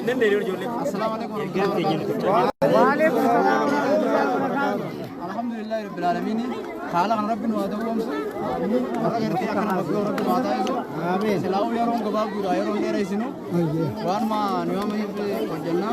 السلام عليكم ورحمة الله وبركاته. وعليكم السلام ورحمة الله وبركاته. الحمد لله رب العالمين. خالق ربنا وادوم غيرتي أكنا بقول ربنا وادايزو. آمين. سلاو يرون قباب بيرا يرون يريسينو. وان ما نيوم يبي وجنا.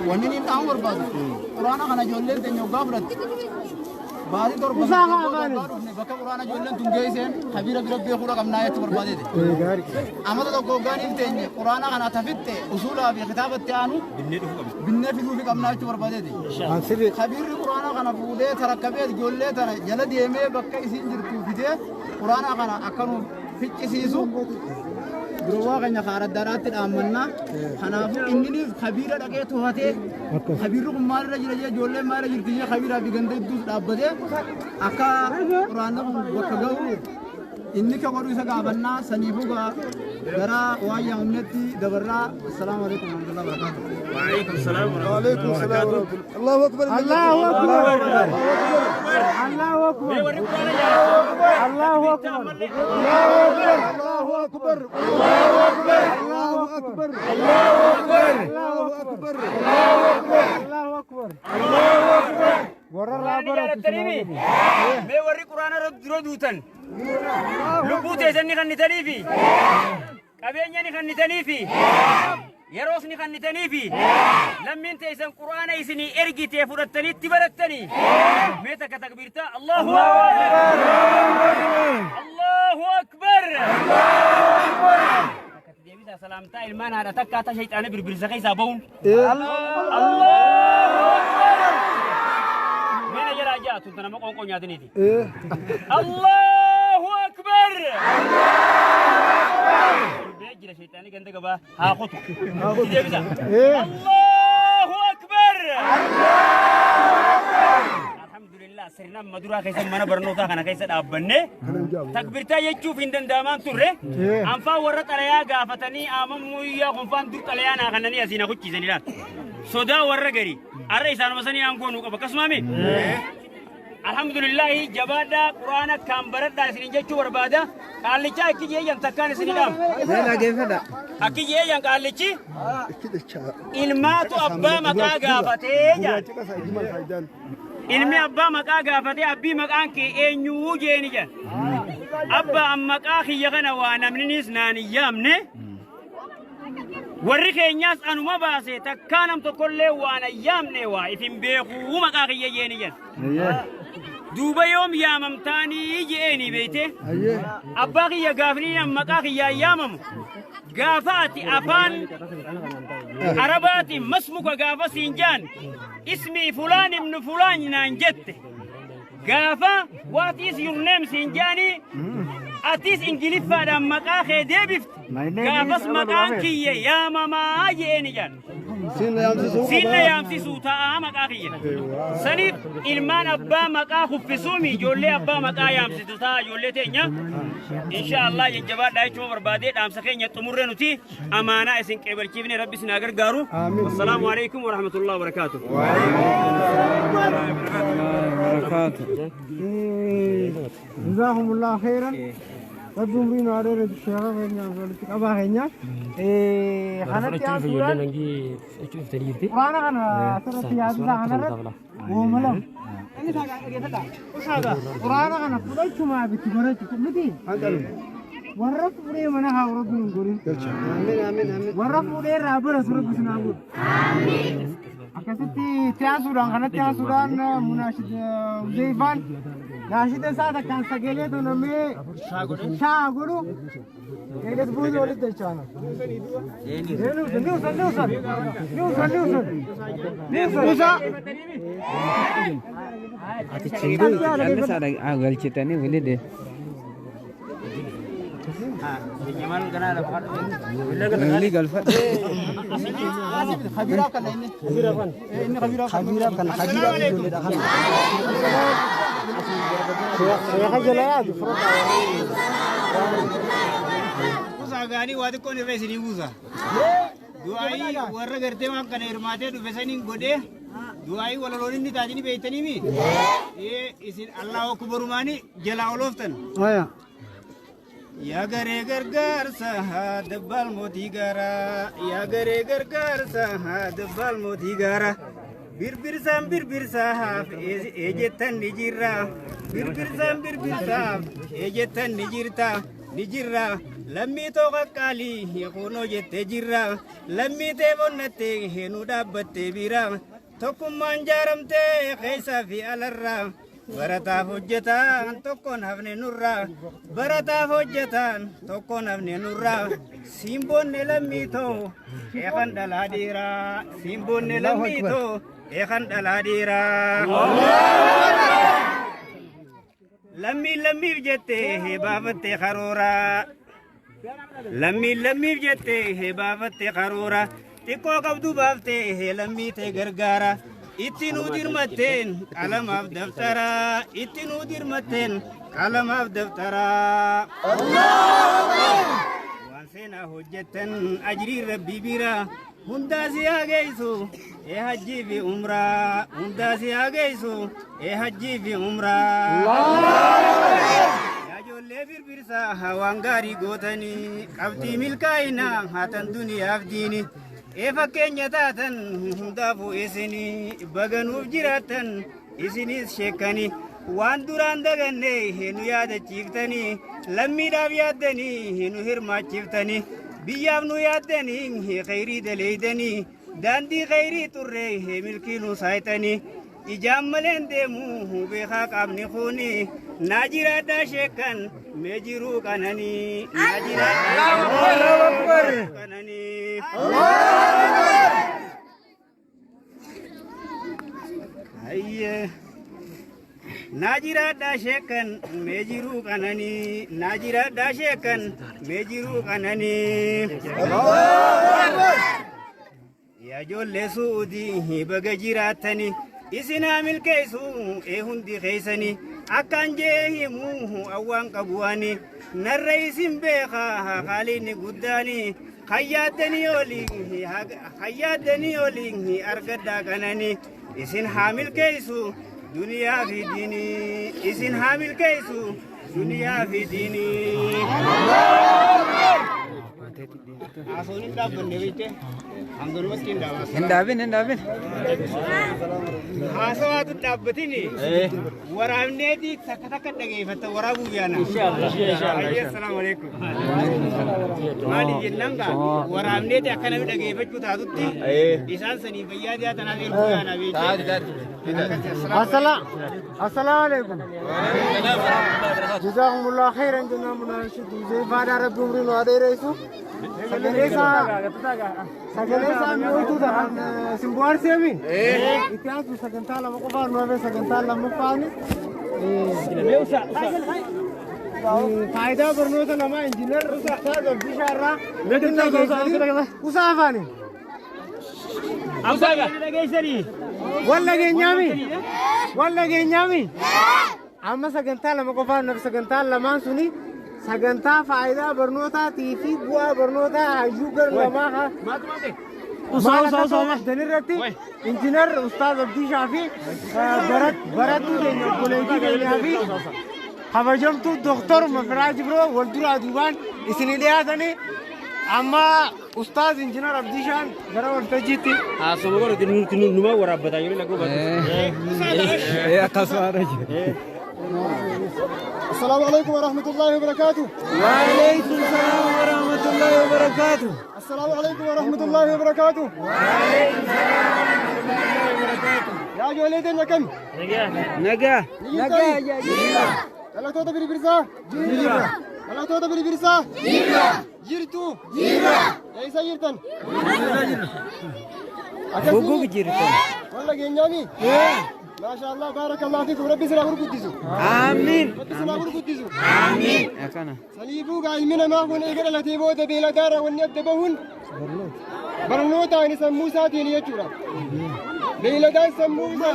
ونيني تامور بعد. قرآن أنا جولين تنيو قابرت. بعدين دور بكا قرآن جولين تونجيسين. خبيرة بربي خورا كم نايت بربادي ده. أما تو قوغانين تني قرآن أنا تفيت أصولا بكتابة تانو. بني في كل كم نايت بربادي ده. خبير قرآن أنا بودة تركبت جولين ترى جلد يمي بكا يسين جرتو كده. قرآن أنا أكنو في كيسيسو. دروا كنا خارج درات الأمانة. خنافو إنني خبيرة دكتور هاته. خبير كمال رجل جولة مال رجل تيجي خبير أبي جندي دوس دابده. أكا قرآن بكجاو. إني كبروا يسقابنا سنيفوكا. درا ويا أمنتي دبرة. السلام عليكم ورحمة الله وبركاته. وعليكم السلام ورحمة الله وبركاته. الله أكبر. الله أكبر. الله أكبر. الله أكبر. الله أكبر. الله أكبر. الله أكبر. الله أكبر. الله أكبر. الله أكبر. ورا رابر التريمي. ما وري قرآن ردوتن. لبوت يزني خن تريفي. كابيني خن تريفي. يروسني خن تريفي. لما انت يسن قرآن يسني ارجي تفرتني تبرتني. ميتا كتكبيرتا الله أكبر. الله أكبر. سلامتا إلمان هذا تكاتا شيطان بربرزقي سابون الله أكبر من أجل أجا تنتنا ما قوم يادني دي الله أكبر بيجي الشيطان كنت كبا هاخوتو الله أكبر الحمد لله سرنا مدورا كيس منا برنوتا كنا كيس أبنة تكبرتا يجوا في دندامان تورة أنفا ورط عليها قافتني أمم ويا قنفان دوت عليها ناخنني أزينا كل شيء زنيلا سودا ورّجري أرى إسحاق مسني أنكونو كبكسمامي الحمد لله جبادة قرآن كام برد دار سنجة شو بربادة كاليشة أكيد يان تكان سنيدام لا كيف هذا أكيد يان كاليشة إلماتو أبا مكا قافتي ilmi abbaa maqaa gaafatee abbii maqaan kee eenyuu jeeni jedhan abbaa maqaa kiyya kana waa namninis naan iyyaamne warri keenyaas anuma baase takkaa nam tokkollee waan ayyaamne waa ifin beekuu maqaa kiyya jeeni jedhan duuba yoom yaamamtaanii jeeni beeyte abbaa kiyya gaafanii maqaa kiyya ayyaamamu gaafaati afaan arabaati masmuka gaafa siinjaan اسمي فلان ابن فلان نانجت قافا what is your name سنجاني أتيس إنجليز فادا مقاخي ديبفت قافس مقانكي يا ماما جيني جان سينا يامسي سوتا مقاخي سنيف إلمان أبا مقاخو فسومي جولي أبا مقا يامسي سوتا جولي تينيا إن شاء الله ينجبات دايشو بربادي دام سخين يتمرنو تي أمانا إسن كيبر كيبني ربي سناغر غارو والسلام عليكم ورحمة الله وبركاته جزاهم الله خيرا ربهم بينو على الشيخ بينو أبا هنيا خانت يا سوران قرانا خنا سورة يا سورة خنا وملهم ini saga قرانا خنا كل cuma بتبرج مدين warra fuudhee mana haa warra gurin warra fuudhee raabara sura bisnaabur akkasitti tiyaasuudhaan kanatti tiyaasuudhaan munaashid zeefaan naashida isaa takkaan sagalee tonamee shaa godhu eegas buusii walitti jechaana ati chindu alle sada galchitani wilide Jamal kena ada ini galfat خبيرة كان ini ini خبيرة كان خبيرة itu dah kan saya kan jalan ya difrot usaha gani waktu kau ni resi di usaha dua ini warga gerti mak kan irmate tu biasa ni gede dua ini walau lorin ni tadi ni beita ni mi isin Allah aku berumani jala oloftan oh ya Ya gare gargar sahad bal motigara ya gare gargar sahad bal motigara bir sahaf ejetan nijira bir sahaf ejetan nijira lammi to qali yaquno jette jirra lammi te bonnate henu dabbatte bira tokkummaan jaaramte keessa fi alarra barataaf hojjetaan tokkoon hafne nurra barataaf hojjetaan tokkoon hafne nurra simboonne lammiitoo eekan dhalaa dhiiraa simboonne lammiitoo eekan dhalaa dhiiraa lammiif jette baafatte karooraa lammiif jette baafatte karooraa xiqqoo qabdu baafte lammiite gargaara itti nuu dirmatteen qalamaaf daftaraa itti nuu dirmatteen qalamaaf daftaraa waan seenaa hojjettan ajrii rabbii bira hundaa si hageessu hajjii fi umraa hundaa si hageessu hajjii fi umraa yaa ijoollee birbirsaa waan gaarii gootanii qabxii milkaa'inaa haatan duniyaaf diini fakkeenya taatan hundaafuu isinii baganuuf jiraattan isinis sheekanii waan duraan daganne nu yaadachiiftanii lammiidhaaf yaaddanii nu hirmaachiiftanii biyyaaf nu yaaddanii khayrii daleeydanii daandii khayrii turre milkii nu saayitanii ijaan maleen deemu beekaa qaabni kuni naa jiraadhaa sheekan mee jiruu qananii naa jiraadhaa qananii ayye naa jiraadhaa sheekan mee jiruu qananii naa jiraadhaa sheekan mee jiruu qananii yaa ijoollee suudii baga jiraattanii isinaa milkeessu hundi keeysanii akkaan jee himu awwaan qabuwanii narra isin beekaa haaliinni guddaanii hayyaadanii oliin argaddaa qananii isin haa milkeessu duniyaa fi diinii isin haa milkeessu duniyaa fi diinii Asonin dhaabbanne beekte hangolumatti hin dhaabin. Hin dhaabin. Haasawaatu dhaabbatini waraabneeti takka dhageeffatta waraabuu yaana. Assalaamu alaikum. Maali jennaan gaa waraabneeti akka namni dhageeffachuu taatutti isaan sanii fayyaa dhiyaatanaaf erguu yaana beekte. السلام عليكم جزاكم الله خيرا جنا مناشد زي فادا رب عمرنا هذا رئيسو سجلسا ميوتو ده سمبوار سيمي اتياس سجنتالا مقفار نوفي سجنتالا مقفاني فايدة برنوتا لما انجينير استاذ بشارة وصافاني ولا جنيامي أما سجنتال لما كفار نفس سجنتال لما سوني سجنتال فايدة برنوتا تيفي بوا برنوتا جوجر لما ها ما دنيرتي إنجنير أستاذ عبد الشافي برات دنيا كوليجي دنيا في خبرجم تو دكتور مفراج برو ولدرا دوبان إسني ليه هذاني أما أستاذ إنجنير عبد الشان جرا ورتجيتي سمعوا كنو نما ورا بتاعي لكو بس يا كسوارج السلام عليكم ورحمة الله وبركاته. وعليكم السلام ورحمة الله وبركاته. السلام عليكم ورحمة الله وبركاته. وعليكم السلام ورحمة الله وبركاته. يا جوليدنا كم؟ نجا يا جيرا. يلا تودا بري برسا. جيرا. يلا تودا بري برسا. جيرا. جيرتو. جيرا. إيسا جيرتن. فوقو جيرتن. والله جنيامي. ما شاء الله بارك الله فيكم ربي سلام قدسو. آمين. ربي سلام قدسو. آمين. يا كنا. سليبو قال منا ما هو نيجر لا تيبو تبيلا دارا ونيت بهون. برنوتا إني سموسا تيني يجورا. بيلا دار سموسا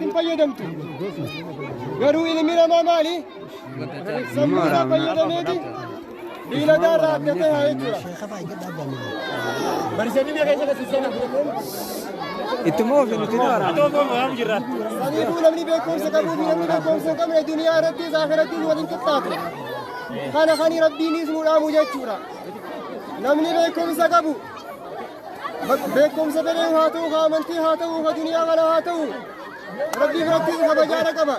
تنفيا دمتو. قالوا إني منا ما مالي. سموسا فيا دمتي. بيلا دارا تنفيا يجورا. برسالي بيا كيسة كسيسنا. Itu mau film itu orang. Atau mau jirat. Salibu namni bekum sekabu namni bekum sekam dunia arati akhirat walin kitab. kana khani rabbiinis mudhaamu jechuudha namni beekumsa qabu beekumsa fedhe haa ta'u haa amantii haa ta'u haa duniyaa kana haa ta'u rabbii birattis kabajaadha qaba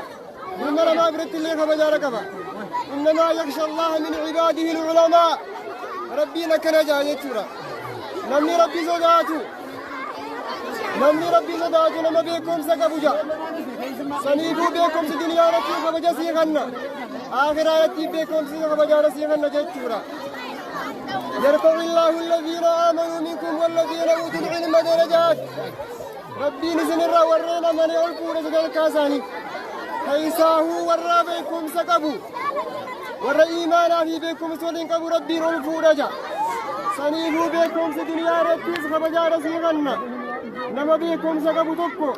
ilma namaa biratti illee kabajaadha qaba innamaa yaksha allaha min cibaadihi alculamaa rabbiin akkana jaa jechuudha namni rabbi sodaatu nama beekumsa qabu jaa saniifuu beekumsi duniyaa irratti kabaja sii kanna akhiraa irratti beekumsi kabajaadha sii kanna jechuudha يرفع الله الذين آمنوا منكم والذين أوتوا العلم درجات ربي نزمر ورنا من يلقوا رزق الكاساني كيساه ورا بكم سكبوا ورا إيمانا في بكم سولين كبوا ربي رلفوا رجا سنيفوا بكم سدنيا ربي سخبجار سيغنا نما بكم سكبوا تكو